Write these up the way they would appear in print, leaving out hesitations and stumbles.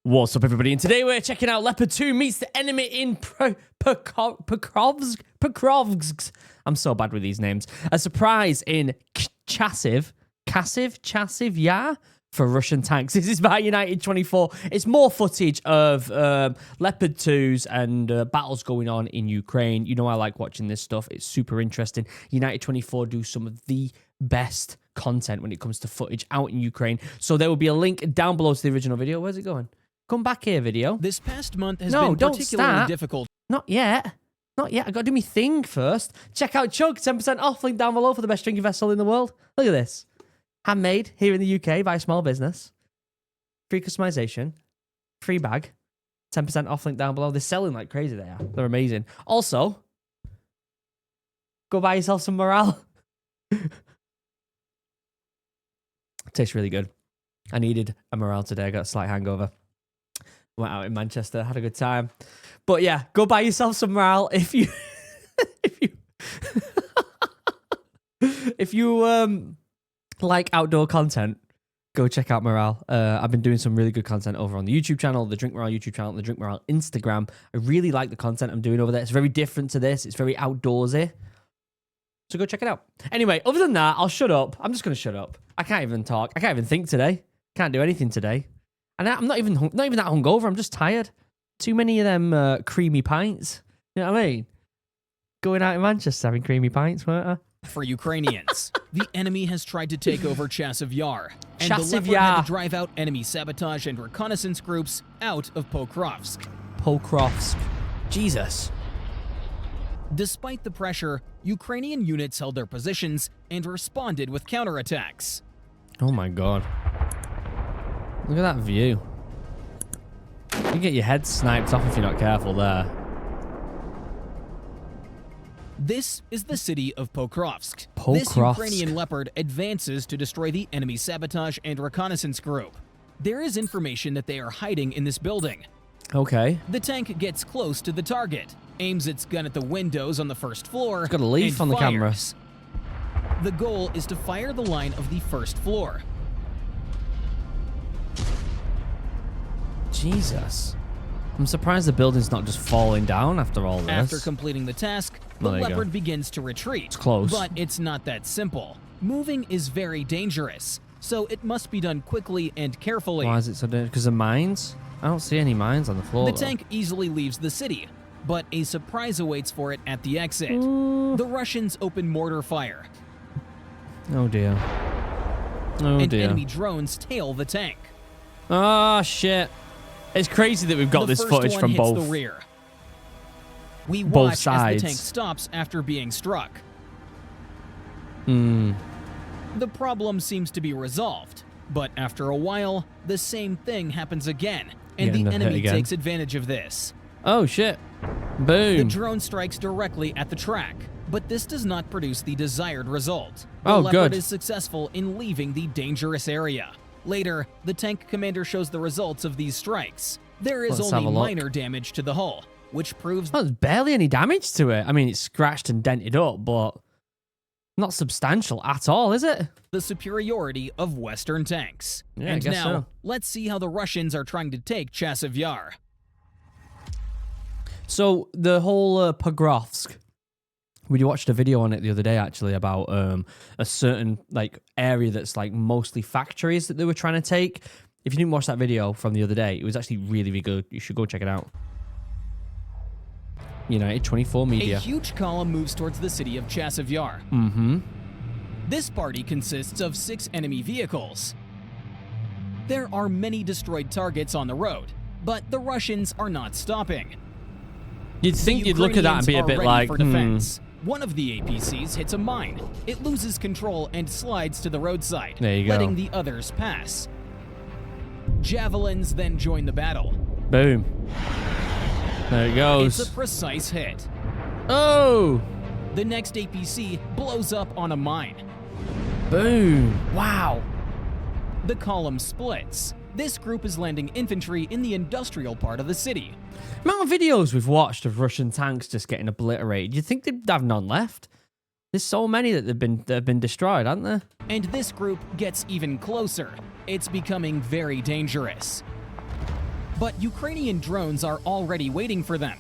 What's up, everybody? And today we're checking out Leopard 2 meets the enemy in Pokrovsk. I'm so bad with these names. A surprise in Chasiv Yar for Russian tanks. This is by United 24. It's more footage of Leopard 2s and battles going on in Ukraine. You know I like watching this stuff. It's super interesting. United 24 do some of the best content when it comes to footage out in Ukraine. So there will be a link down below to the original video. Where's it going? Come back here, video. This past month has been particularly difficult. Not yet. Not yet. I got to do my thing first. Check out Chug, 10% off. Link down below for the best drinking vessel in the world. Look at this. Handmade here in the UK by a small business. Free customization. Free bag. 10% off. Link down below. They're selling like crazy. They are. They're amazing. Also, go buy yourself some morale. Tastes really good. I needed a morale today. I got a slight hangover. Went out in Manchester, had a good time. But yeah, go buy yourself some morale if you if you like outdoor content. Go check out morale. I've been doing some really good content over on the YouTube channel, the Drink Morale YouTube channel, the Drink Morale Instagram. I really like the content I'm doing over there. It's very different to this. It's very outdoorsy. So go check it out. Anyway, other than that, I'll shut up. I'm just going to shut up. I can't even talk. I can't even think today. Can't do anything today. And I'm not even that hungover. I'm just tired. Too many of them creamy pints. You know what I mean? Going out in Manchester having creamy pints, weren't I? For Ukrainians, the enemy has tried to take over Chasiv Yar, and Chasiv the Leopard Yar had to drive out enemy sabotage and reconnaissance groups out of Pokrovsk. Pokrovsk. Jesus. Despite the pressure, Ukrainian units held their positions and responded with counterattacks. Oh my god. Look at that view. You can get your head sniped off if you're not careful there. This is the city of Pokrovsk. Pokrovsk. This Ukrainian Leopard advances to destroy the enemy sabotage and reconnaissance group. There is information that they are hiding in this building. Okay. The tank gets close to the target, aims its gun at the windows on the first floor, It's got a leaf on the camera. The goal is to fire the line of the first floor. Jesus. I'm surprised the building's not just falling down after all this. After completing the task, the Leopard begins to retreat. It's close. But it's not that simple. Moving is very dangerous, so it must be done quickly and carefully. Why is it so dangerous? Because of mines? I don't see any mines on the floor. The tank easily leaves the city, but a surprise awaits for it at the exit. The Russians open mortar fire. Oh dear. Oh and dear. Enemy drones tail the tank. Oh shit. It's crazy that we've got this footage from both. The rear. We both watch sides. as the tank stops after being struck. The problem seems to be resolved, but after a while, the same thing happens again, and the enemy takes advantage of this. Oh shit. Boom. The drone strikes directly at the track, but this does not produce the desired result. The Oh, Leopard good. is successful in leaving the dangerous area. Later, the tank commander shows the results of these strikes. There is only minor damage to the hull, which proves there's barely any damage to it. I mean, it's scratched and dented up, but not substantial at all, is it? The superiority of Western tanks. Yeah, and I guess now, so. let's see how the Russians are trying to take Chasiv Yar. So the whole Pokrovsk, we watched a video on it the other day actually about a certain like area that's like mostly factories that they were trying to take. If you didn't watch that video from the other day, it was actually really, really good. You should go check it out. United 24 Media. A huge column moves towards the city of Chasiv Yar. This party consists of 6 enemy vehicles. There are many destroyed targets on the road, but the Russians are not stopping. You'd think you'd look at that and be a bit like, One of the APCs hits a mine. It loses control and slides to the roadside, There you go. letting the others pass. Javelins then join the battle. Boom. There it goes. It's a precise hit. Oh! The next APC blows up on a mine. Boom. Wow. The column splits. This group is landing infantry in the industrial part of the city. The amount of videos we've watched of Russian tanks just getting obliterated, you'd think they'd have none left. There's so many that have been destroyed, aren't there? And this group gets even closer. It's becoming very dangerous. but Ukrainian drones are already waiting for them.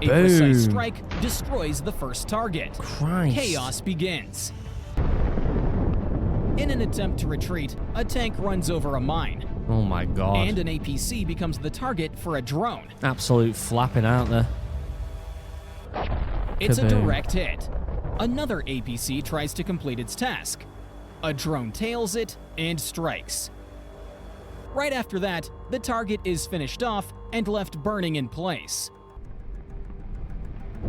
A Boom. precise strike destroys the first target. Christ. Chaos begins. In an attempt to retreat, a tank runs over a mine, Oh my God. and an APC becomes the target for a drone. Absolute flapping out there. It's a Kaboom. direct hit. Another APC tries to complete its task. A drone tails it and strikes. Right after that, the target is finished off and left burning in place.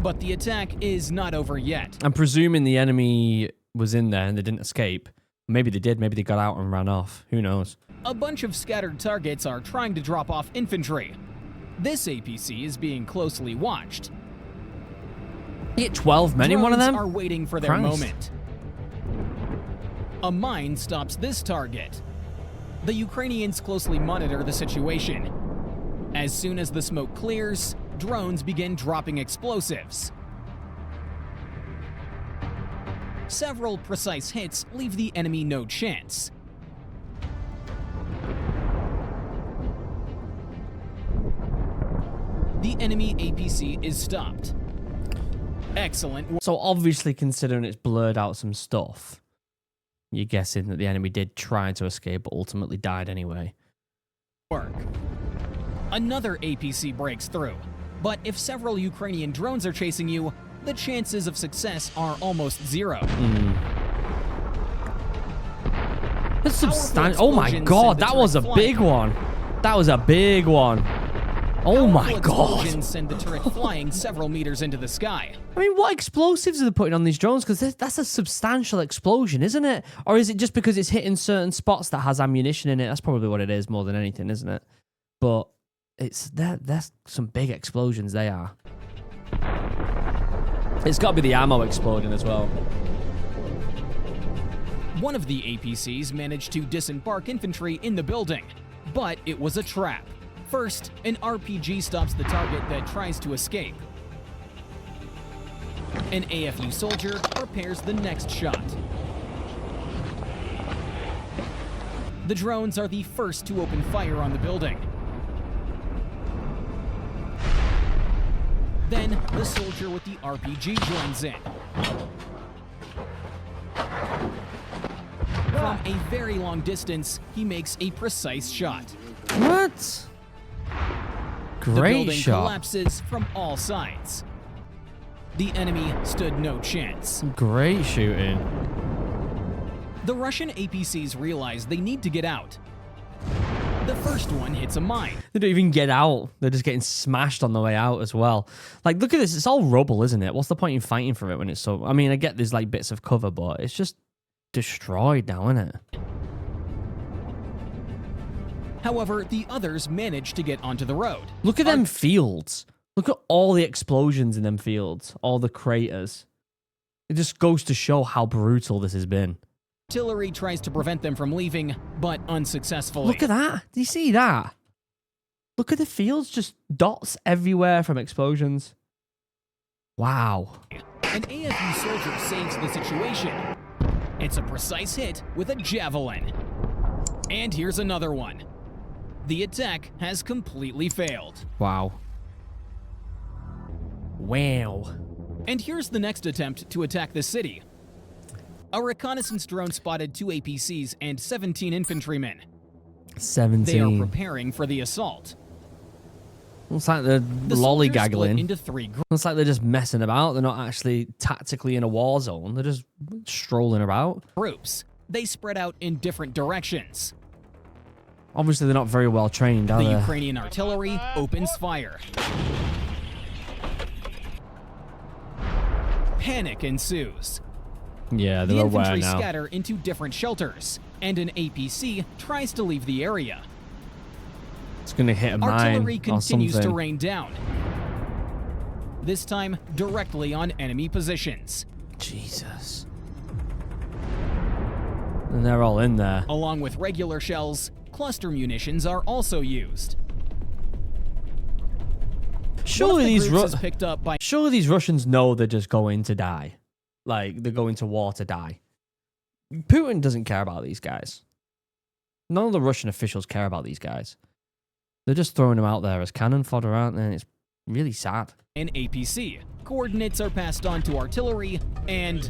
But the attack is not over yet. I'm presuming the enemy was in there and they didn't escape. Maybe they did. Maybe they got out and ran off. Who knows? A bunch of scattered targets are trying to drop off infantry. This APC is being closely watched. You get 12 men in one of Drones them? are waiting for their Christ. moment. A mine stops this target. The Ukrainians closely monitor the situation. As soon as the smoke clears, drones begin dropping explosives. Several precise hits leave the enemy no chance. The enemy APC is stopped. Excellent work. So obviously, considering it's blurred out some stuff, you're guessing that the enemy did try to escape, but ultimately died anyway. Another APC breaks through, but if several Ukrainian drones are chasing you, the chances of success are almost zero. That's substantial. Powerful Oh my explosions God, send the that was a turret big flying. one. That was a big one. Oh my Powerful God. explosions send the turret flying several meters into the sky. I mean, what explosives are they putting on these drones? Because that's a substantial explosion, isn't it? Or is it just because it's hitting certain spots that has ammunition in it? That's probably what it is more than anything, isn't it? But that's some big explosions they are. It's got to be the ammo exploding as well. One of the APCs managed to disembark infantry in the building, but it was a trap. First, an RPG stops the target that tries to escape. An AFU soldier prepares the next shot. The drones are the first to open fire on the building. Then, the soldier with the RPG joins in. From a very long distance, he makes a precise shot. What? The Great building shot. collapses from all sides. The enemy stood no chance. Great shooting. The Russian APCs realize they need to get out. The first one hits a mine. They don't even get out. They're just getting smashed on the way out as well. Like, look at this. It's all rubble, isn't it? What's the point in fighting for it when it's so... I mean, I get there's like bits of cover, but it's just destroyed now, isn't it? However, the others manage to get onto the road. Look at them fields. Look at all the explosions in them fields. All the craters. It just goes to show how brutal this has been. Artillery tries to prevent them from leaving, but unsuccessfully. Look at that. Do you see that? Look at the fields. Just dots everywhere from explosions. Wow. An AFU soldier saves the situation. It's a precise hit with a javelin. And here's another one. The attack has completely failed. Wow. Wow. And here's the next attempt to attack the city. A reconnaissance drone spotted 2 APCs and 17 infantrymen. 17. They are preparing for the assault. Looks like they're The soldiers split lollygaggling. into 3 groups. Looks like they're just messing about. They're not actually tactically in a war zone. They're just strolling about. They spread out in different directions. Obviously, they're not very well trained, are The they? Ukrainian artillery opens fire. Panic ensues. Yeah, The they're aware infantry now. scatter into different shelters, and an APC tries to leave the area. It's going to hit a mine Artillery or continues to something. rain down. This time, directly on enemy positions. Jesus. And they're all in there. Along with regular shells, cluster munitions are also used. Surely these groups is picked up by Surely these Russians know they're just going to die. Like, they're going to war to die. Putin doesn't care about these guys. None of the Russian officials care about these guys. They're just throwing them out there as cannon fodder, aren't they? And it's really sad. An APC. Coordinates are passed on to artillery, and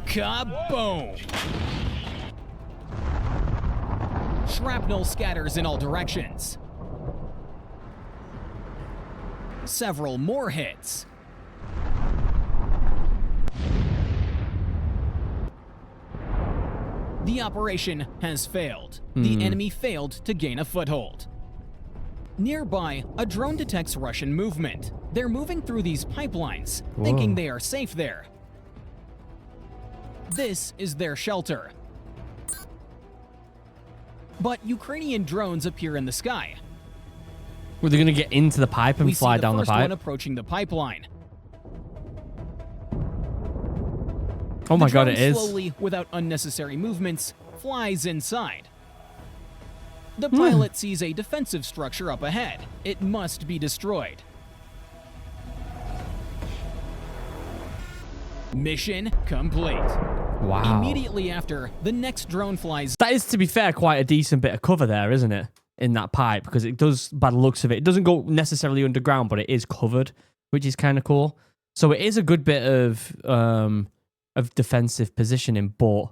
kaboom! Shrapnel scatters in all directions. Several more hits. The operation has failed. The enemy failed to gain a foothold. Nearby, a drone detects Russian movement. They're moving through these pipelines, thinking they are safe there. This is their shelter. But Ukrainian drones appear in the sky. Were they going to get into the pipe and fly down the We see the first pipe? one approaching the pipeline. Oh my The god, drone it is. slowly, without unnecessary movements, flies inside. The pilot sees a defensive structure up ahead. It must be destroyed. Mission complete. Wow. Immediately after, the next drone flies. That is, to be fair, quite a decent bit of cover there, isn't it? In that pipe, because it does, by the looks of it, it doesn't go necessarily underground, but it is covered, which is kind of cool. So it is a good bit of defensive positioning, but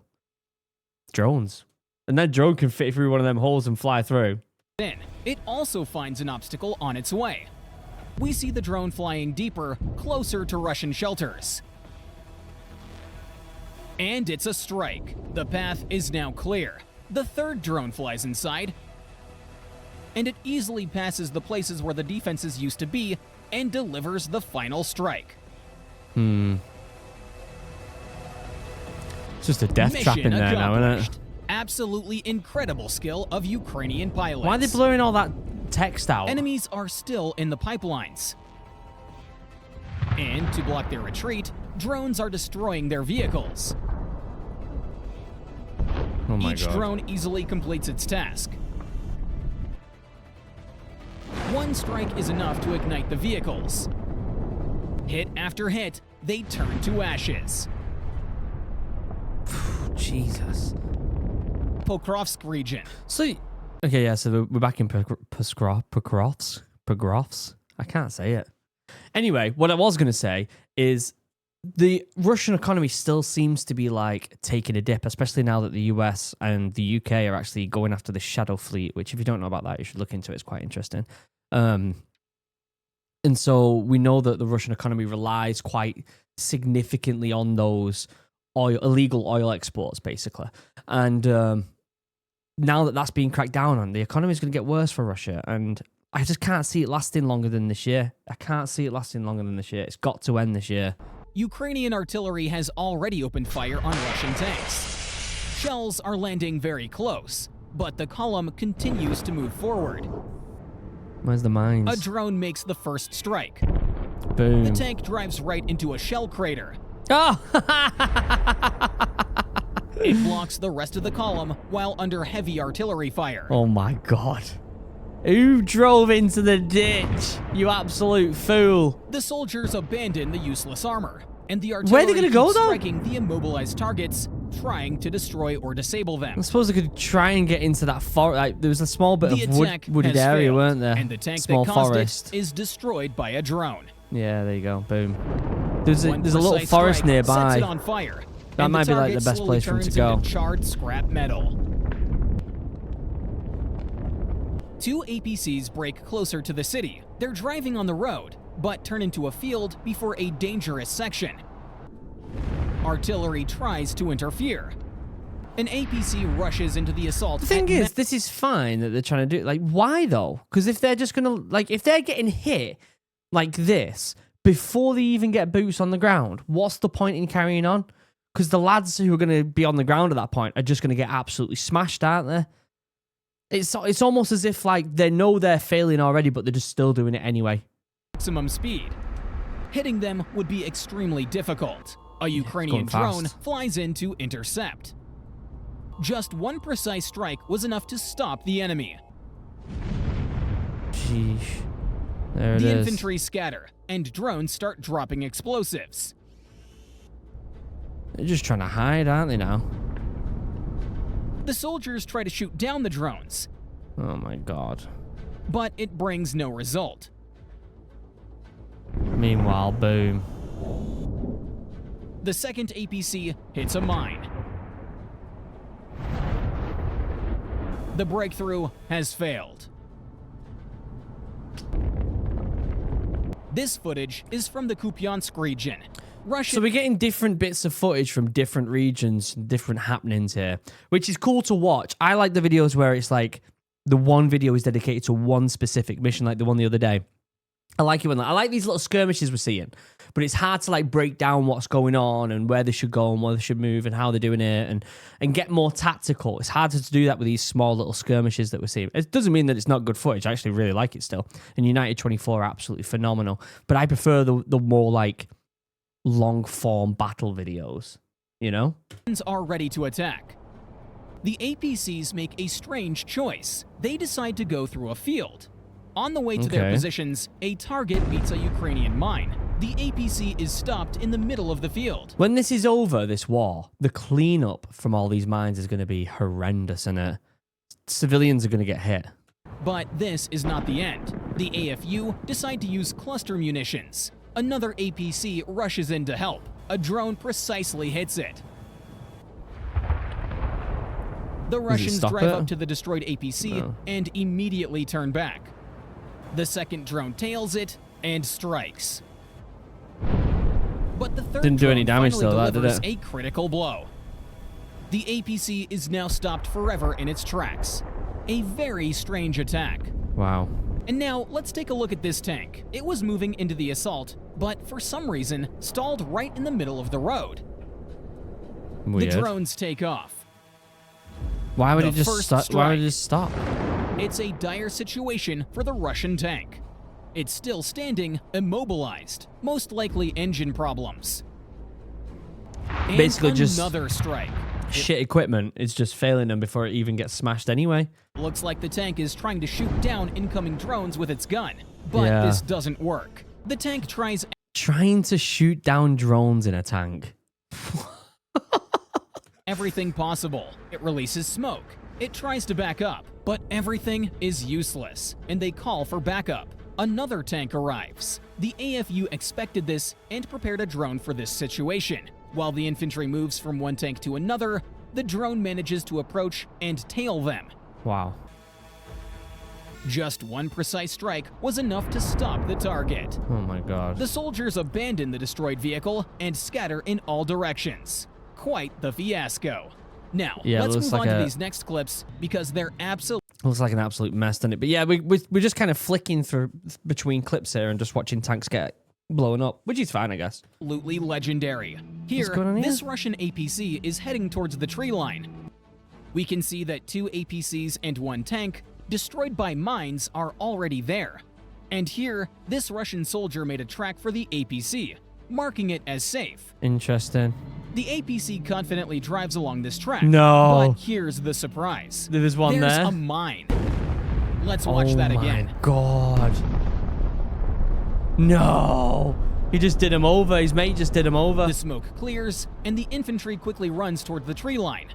drones. And that drone can fit through one of them holes and fly through. Then, it also finds an obstacle on its way. We see the drone flying deeper, closer to Russian shelters. And it's a strike. The path is now clear. The third drone flies inside, and it easily passes the places where the defenses used to be and delivers the final strike. It's just a death trap in there now, isn't it? Absolutely incredible skill of Ukrainian pilots. Why are they blurring all that text out? Enemies are still in the pipelines. And to block their retreat, drones are destroying their vehicles. Oh my Each god. drone easily completes its task. One strike is enough to ignite the vehicles. Hit after hit, they turn to ashes. Jesus. Pokrovsk region. So, okay, yeah, so we're back in Pokrovsk. I can't say it. Anyway, what I was going to say is the Russian economy still seems to be like taking a dip, especially now that the US and the UK are actually going after the Shadow Fleet, which if you don't know about that, you should look into it. It's quite interesting. And so we know that the Russian economy relies quite significantly on those illegal oil exports, basically. And now that that's being cracked down on, the economy is going to get worse for Russia. And I just can't see it lasting longer than this year. It's got to end this year. Ukrainian artillery has already opened fire on Russian tanks. Shells are landing very close, but the column continues to move forward. Where's the mines? A drone makes the first strike. Boom. The tank drives right into a shell crater. Oh! It blocks the rest of the column while under heavy artillery fire. Oh my god. Who drove into the ditch? You absolute fool. The soldiers abandon the useless armor, and the Where are artillery they gonna go, keeps though? striking the immobilized targets, trying to destroy or disable them. I suppose they could try and get into that forest. Like, there was a small bit The of attack wooded has area, failed, weren't there? and the tank small that caused forest. it is destroyed by a drone. Yeah, there you go. Boom. There's a One little precise forest strike nearby. Sets it on fire, That and might the be like the target best slowly place for him to turns go. into charred scrap metal. 2 APCs break closer to the city. They're driving on the road, but turn into a field before a dangerous section. Artillery tries to interfere. An APC rushes into the assault. The thing is, this is fine that they're trying to do it. Like, why though? Because if they're just gonna, like, if they're getting hit like this before they even get boots on the ground, what's the point in carrying on? Because the lads who are going to be on the ground at that point are just going to get absolutely smashed, aren't they? It's almost as if like they know they're failing already, but they're just still doing it anyway. Maximum speed. Hitting them would be extremely difficult. A Ukrainian going drone fast. flies in to intercept. Just one precise strike was enough to stop the enemy. Sheesh. There it The is. infantry scatter, and drones start dropping explosives. They're just trying to hide, aren't they now? The soldiers try to shoot down the drones. Oh my god. but it brings no result. Meanwhile, boom. The second APC hits a mine. The breakthrough has failed. This footage is from the Kupiansk region. So we're getting different bits of footage from different regions, different happenings here, which is cool to watch. I like the videos where it's like the one video is dedicated to one specific mission, like the one the other day. I like it when I like these little skirmishes we're seeing, but it's hard to like break down what's going on and where they should go and where they should move and how they're doing it and get more tactical. It's harder to do that with these small little skirmishes that we're seeing. It doesn't mean that it's not good footage. I actually really like it still. And United 24 are absolutely phenomenal, but I prefer the more like long form battle videos, you know? Are ready to attack. The APCs make a strange choice. They decide to go through a field. On the way to their positions, a target meets a Ukrainian mine. The APC is stopped in the middle of the field. When this is over, this war, the cleanup from all these mines is going to be horrendous, and civilians are going to get hit. But this is not the end. The AFU decide to use cluster munitions. Another APC rushes in to help. A drone precisely hits it. The Russians drive up to the destroyed APC and immediately turn back. The second drone tails it and strikes. But the third didn't do any drone damage finally though, that did delivers it? a critical blow. The APC is now stopped forever in its tracks. A very strange attack. Wow. And now let's take a look at this tank. It was moving into the assault, but for some reason stalled right in the middle of the road. Weird. The drones take off. Why would it just stop? Why would it just stop? It's a dire situation for the Russian tank. It's still standing, immobilized, most likely engine problems. And basically just another strike. Shit equipment is just failing them before it even gets smashed anyway. Looks like the tank is trying to shoot down incoming drones with its gun, but this doesn't work. The tank tries trying to shoot down drones in a tank. everything possible. It releases smoke. It tries to back up, but everything is useless, and they call for backup. Another tank arrives. The AFU expected this and prepared a drone for this situation. While the infantry moves from one tank to another, the drone manages to approach and tail them. Wow. Just one precise strike was enough to stop the target. Oh my god. The soldiers abandon the destroyed vehicle and scatter in all directions. Quite the fiasco. Now, let's move on to these next clips because they're absolutely... Looks like an absolute mess, doesn't it? But yeah, we're just kind of flicking through between clips here and just watching tanks get blown up, which is fine, I guess. Absolutely legendary. Here, this Russian APC is heading towards the tree line. We can see that 2 APCs and 1 tank, destroyed by mines, are already there. And here, this Russian soldier made a track for the APC, marking it as safe. Interesting. The APC confidently drives along this track. No. But here's the surprise. There's one there? There's a mine. Let's watch that again. Oh my god. No. He just did him over. His mate just did him over. The smoke clears, and the infantry quickly runs toward the tree line.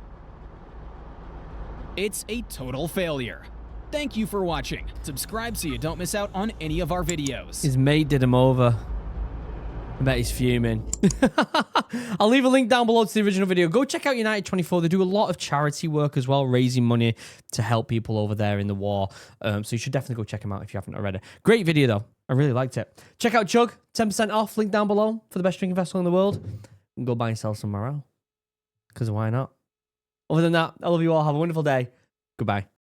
It's a total failure. Thank you for watching. Subscribe so you don't miss out on any of our videos. His mate did him over. I bet he's fuming. I'll leave a link down below to the original video. Go check out United 24. They do a lot of charity work as well, raising money to help people over there in the war. So you should definitely go check them out if you haven't already. Great video, though. I really liked it. Check out Chug. 10% off. Link down below for the best drinking vessel in the world. And go buy and sell some morale. Because why not? Other than that, I love you all. Have a wonderful day. Goodbye.